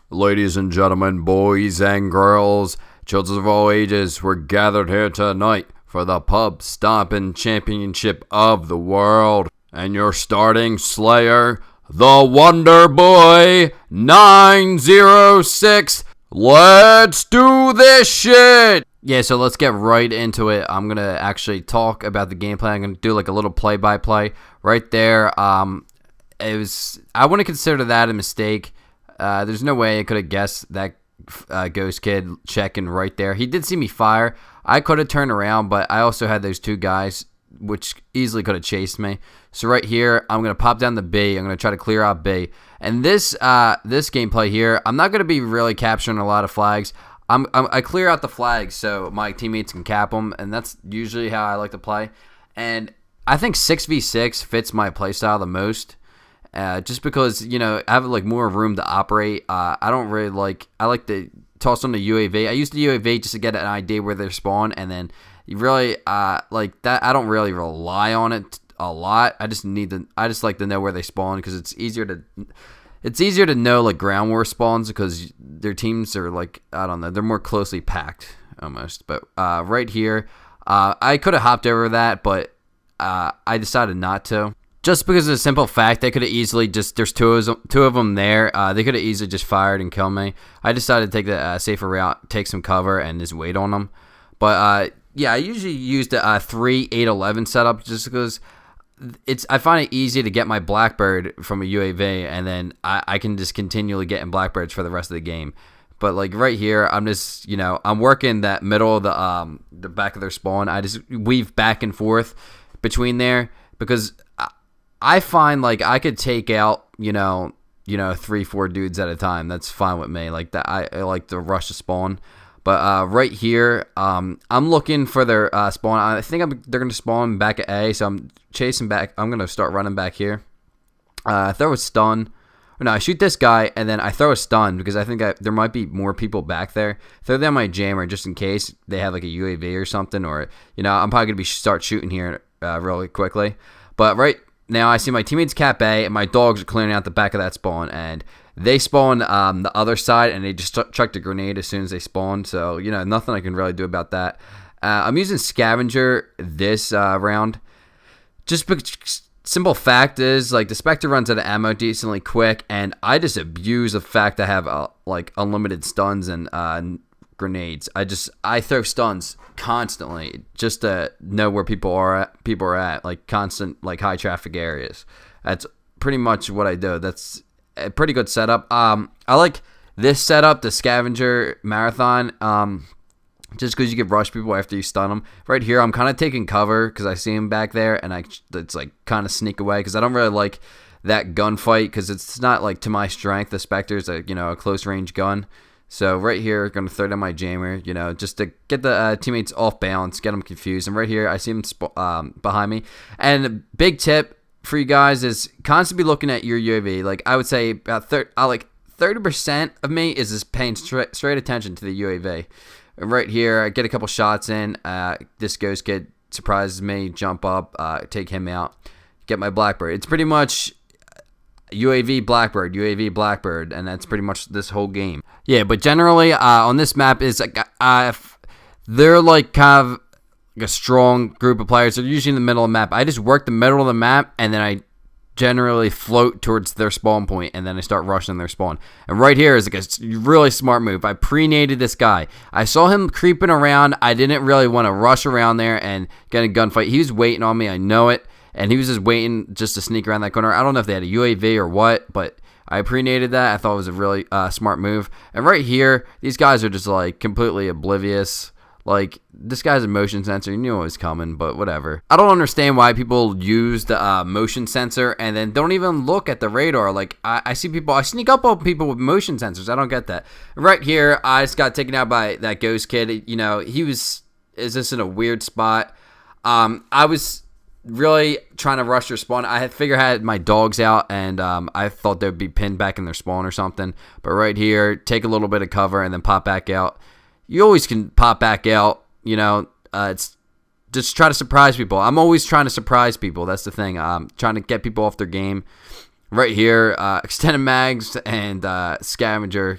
Ladies and gentlemen, boys and girls, children of all ages, we're gathered here tonight for the Pub Stomping Championship of the World. And your starting slayer, the Wonder Boy 906. Let's do this shit! Yeah, so let's get right into it. I'm going to actually talk about the gameplay. I'm going to do like a little play-by-play right there. I wouldn't consider that a mistake. There's no way I could have guessed that Ghost Kid checking right there. He did see me fire. I could have turned around, but I also had those two guys, which easily could have chased me. So right here, I'm going to pop down the B. I'm going to try to clear out B. And this gameplay here, I'm not going to be really capturing a lot of flags. I clear out the flags so my teammates can cap them, and that's usually how I like to play. And I think 6v6 fits my playstyle the most. Just because, you know, I have like more room to operate. I like to toss on the UAV. I use the UAV just to get an idea where they spawn, and then you really like that. I don't really rely on it a lot. I just like to know where they spawn because it's easier to know like ground war spawns because their teams are like, I don't know, they're more closely packed almost. But right here, I could have hopped over that, but I decided not to. Just because of the simple fact, they could have easily there's two of them there. They could have easily just fired and killed me. I decided to take the safer route, take some cover, and just wait on them. But yeah, I usually use the 3-8-11 setup just because I find it easy to get my Blackbird from a UAV, and then I can just continually get in Blackbirds for the rest of the game. But like right here, I'm just, you know, I'm working that middle of the back of their spawn. I just weave back and forth between there because I find like I could take out, you know, 3-4 dudes at a time. That's fine with me. Like that, I like to rush the spawn. But right here, I'm looking for their spawn. I think they're gonna spawn back at A, so I'm chasing back. I'm gonna start running back here. Throw a stun. No, I shoot this guy and then I throw a stun because I think there might be more people back there. Throw down my jammer just in case they have like a UAV or something, or you know, I'm probably gonna start shooting here really quickly. But right now, I see my teammates cap A, and my dogs are clearing out the back of that spawn, and they spawn the other side, and they just chucked a grenade as soon as they spawned, so, you know, nothing I can really do about that. I'm using Scavenger this round. Just because, simple fact is, like, the Spectre runs out of ammo decently quick, and I just abuse the fact I have, like, unlimited stuns and grenades. I throw stuns constantly just to know where people are at, like constant, like high traffic areas. That's pretty much what I do. That's a pretty good setup. I like this setup, the Scavenger Marathon, just because you can rush people after you stun them. Right here, I'm kind of taking cover because I see him back there, and it's like kind of sneak away because I don't really like that gunfight because it's not like to my strength. The Spectre is a close range gun. So right here, going to throw down my jammer, you know, just to get the teammates off balance, get them confused. And right here, I see him behind me. And a big tip for you guys is constantly looking at your UAV. Like I would say about 30% of me is just paying straight attention to the UAV. And right here, I get a couple shots in. This Ghost Kid surprises me, jump up, take him out, get my Blackbird. It's pretty much UAV Blackbird, and that's pretty much this whole game. Yeah, but generally on this map is they're like kind of like a strong group of players. They're usually in the middle of the map. I just work the middle of the map, and then I generally float towards their spawn point, and then I start rushing their spawn. And right here is like a really smart move. I pre-naded this guy. I saw him creeping around. I didn't really want to rush around there and get a gunfight. He was waiting on me. I know it. And he was just waiting just to sneak around that corner. I don't know if they had a UAV or what, but I pre-naded that. I thought it was a really smart move. And right here, these guys are just like completely oblivious. Like, this guy's a motion sensor. You knew it was coming, but whatever. I don't understand why people use the motion sensor and then don't even look at the radar. Like, I see people, I sneak up on people with motion sensors. I don't get that. Right here, I just got taken out by that Ghost Kid. You know, is this in a weird spot? I was really trying to rush their spawn. I had my dogs out, and I thought they'd be pinned back in their spawn or something. But right here, take a little bit of cover and then pop back out. You always can pop back out, you know. It's just try to surprise people. I'm always trying to surprise people. That's the thing. I'm trying to get people off their game. Right here, extended mags and scavenger,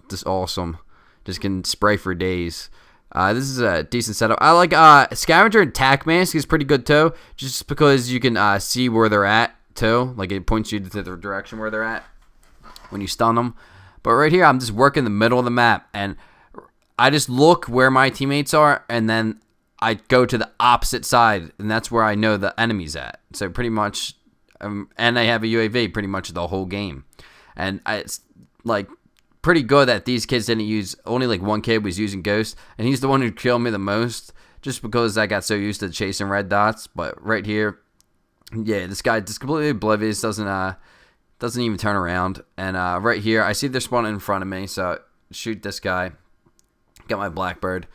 just awesome. Just can spray for days. This is a decent setup. I like scavenger and tack mask is pretty good too, just because you can see where they're at too. Like it points you to the direction where they're at when you stun them. But right here, I'm just working the middle of the map, and I just look where my teammates are, and then I go to the opposite side, and that's where I know the enemy's at. So pretty much, and I have a UAV pretty much the whole game. And it's like pretty good that these kids didn't use, only like one kid was using Ghost, and he's the one who killed me the most, just because I got so used to chasing red dots. But right here, yeah, this guy just completely oblivious, doesn't even turn around. And right here, I see they're spawning in front of me, so shoot this guy. Got my Blackbird.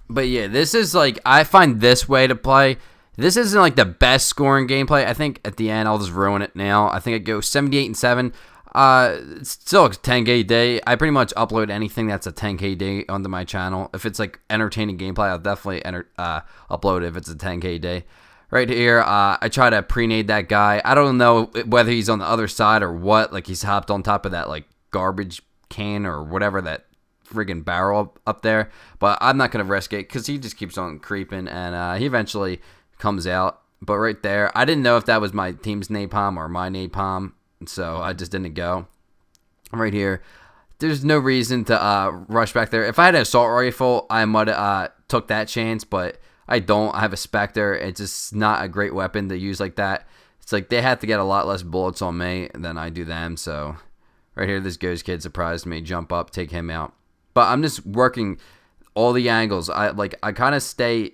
But yeah, this is like, I find this way to play. This isn't like the best scoring gameplay. I think at the end, I'll just ruin it now. I think I go 78-7. It's still a 10K day. I pretty much upload anything that's a 10K day onto my channel. If it's like entertaining gameplay, I'll definitely upload it if it's a 10K day. Right here, I try to pre-nade that guy. I don't know whether he's on the other side or what. Like he's hopped on top of that like garbage can or whatever, that friggin' barrel up there. But I'm not going to risk it because he just keeps on creeping, and he eventually comes out. But right there, I didn't know if that was my team's napalm or my napalm, so I just didn't go. Right here, there's no reason to rush back there. If I had an assault rifle, I might have took that chance, but I don't. I have a Spectre. It's just not a great weapon to use like that. It's like they have to get a lot less bullets on me than I do them. So right here, this Ghost kid surprised me. Jump up, take him out. But I'm just working all the angles. I kind of stay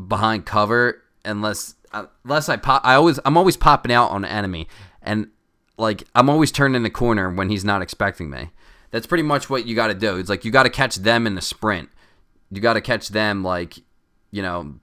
behind cover unless I pop. I'm always popping out on an enemy, and like I'm always turning the corner when he's not expecting me. That's pretty much what you got to do. It's like you got to catch them in the sprint. You got to catch them like,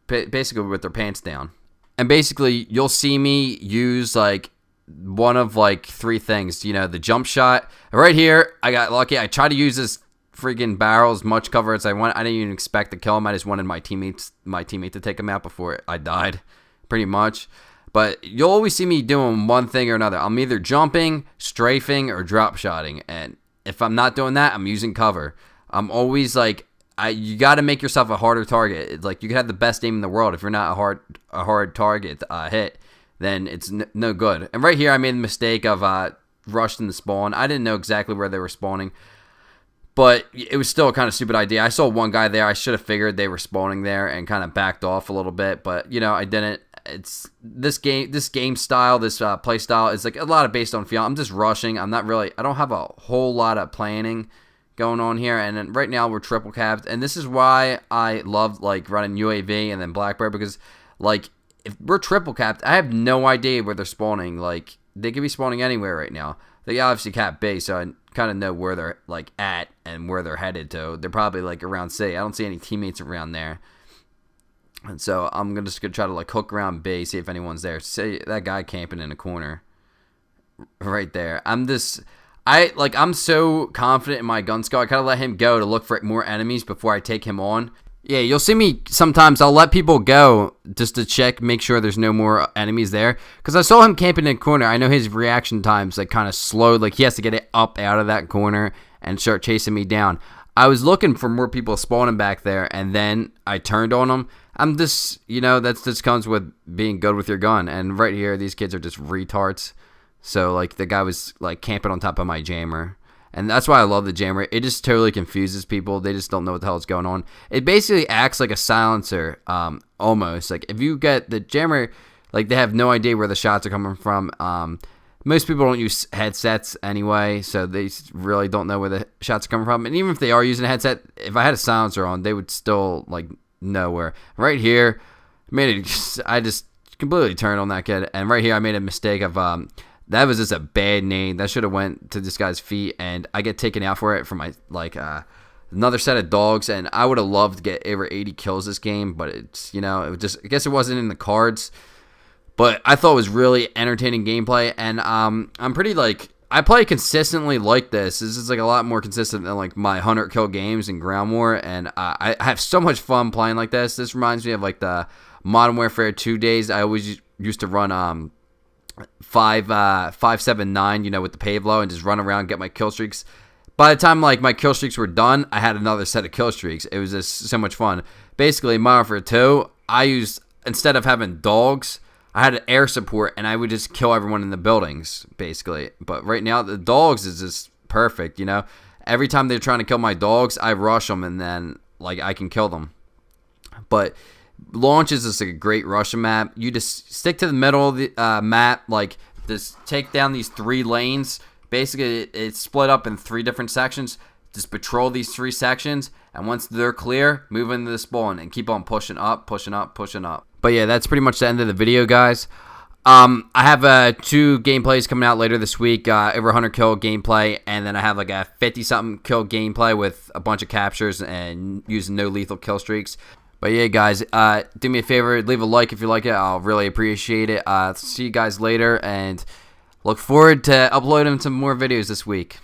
basically with their pants down. And basically, you'll see me use like one of like three things. The jump shot. Right here, I got lucky. I tried to use this freaking barrel as much cover as I want. I didn't even expect to kill him. I just wanted my teammate to take him out before I died, pretty much. But you'll always see me doing one thing or another. I'm either jumping, strafing, or drop shotting. And if I'm not doing that, I'm using cover. I'm always like, you got to make yourself a harder target. It's like you can have the best aim in the world. If you're not a hard target hit, then it's no good. And right here, I made the mistake of rushed in the spawn. I didn't know exactly where they were spawning, but it was still a kind of stupid idea. I saw one guy there. I should have figured they were spawning there and kind of backed off a little bit, but I didn't. It's this game style, this play style is like a lot of based on feel. I'm just rushing. I don't have a whole lot of planning going on here, and then right now we're triple capped, and this is why I love like running UAV and then Blackbird, because like if we're triple capped, I have no idea where they're spawning. Like they could be spawning anywhere right now. They obviously cap base, so I kind of know where they're like at and where they're headed to. They're probably like around C. I don't see any teammates around there, and so I'm just gonna try to like hook around B, see if anyone's there. Say that guy camping in a corner right there. I'm so confident in my gun skill. I kind of let him go to look for more enemies before I take him on. Yeah, you'll see me sometimes. I'll let people go just to check, make sure there's no more enemies there. Because I saw him camping in a corner. I know his reaction times like kind of slowed. Like he has to get it up out of that corner and start chasing me down. I was looking for more people spawning back there, and then I turned on them. I'm just, that just comes with being good with your gun. And right here, these kids are just retards. So, like, the guy was, like, camping on top of my jammer. And that's why I love the jammer. It just totally confuses people. They just don't know what the hell is going on. It basically acts like a silencer, almost. Like, if you get the jammer, like, they have no idea where the shots are coming from. Most people don't use headsets anyway, so they really don't know where the shots are coming from. And even if they are using a headset, if I had a silencer on, they would still, like, know where. Right here, I just completely turned on that kid. And right here, I made a mistake of... that was just a bad name. That should have went to this guy's feet, and I get taken out for it from my another set of dogs. And I would have loved to get over 80 kills this game, but it's it was just, I guess it wasn't in the cards. But I thought it was really entertaining gameplay, and I'm pretty I play consistently like this. This is like a lot more consistent than like my 100 kill games in Ground War, and I have so much fun playing like this. This reminds me of like the Modern Warfare 2 days. I always used to run 579, with the pave low, and just run around and get my kill streaks. By the time like my kill streaks were done, I had another set of kill streaks. It was just so much fun. Basically, Modern Warfare 2, I used, instead of having dogs, I had an air support, and I would just kill everyone in the buildings, basically. But right now, the dogs is just perfect, Every time they're trying to kill my dogs, I rush them, and then like I can kill them. But launch is just a great Russian map. You just stick to the middle of the map, like just take down these 3 lanes. Basically, it's split up in 3 different sections. Just patrol these 3 sections, and once they're clear, move into the spawn and keep on pushing up, pushing up, pushing up. But yeah, that's pretty much the end of the video, guys. I have 2 gameplays coming out later this week, over 100 kill gameplay, and then I have like a 50-something kill gameplay with a bunch of captures and using no lethal kill streaks. But yeah, guys, do me a favor, leave a like if you like it. I'll really appreciate it. See you guys later, and look forward to uploading some more videos this week.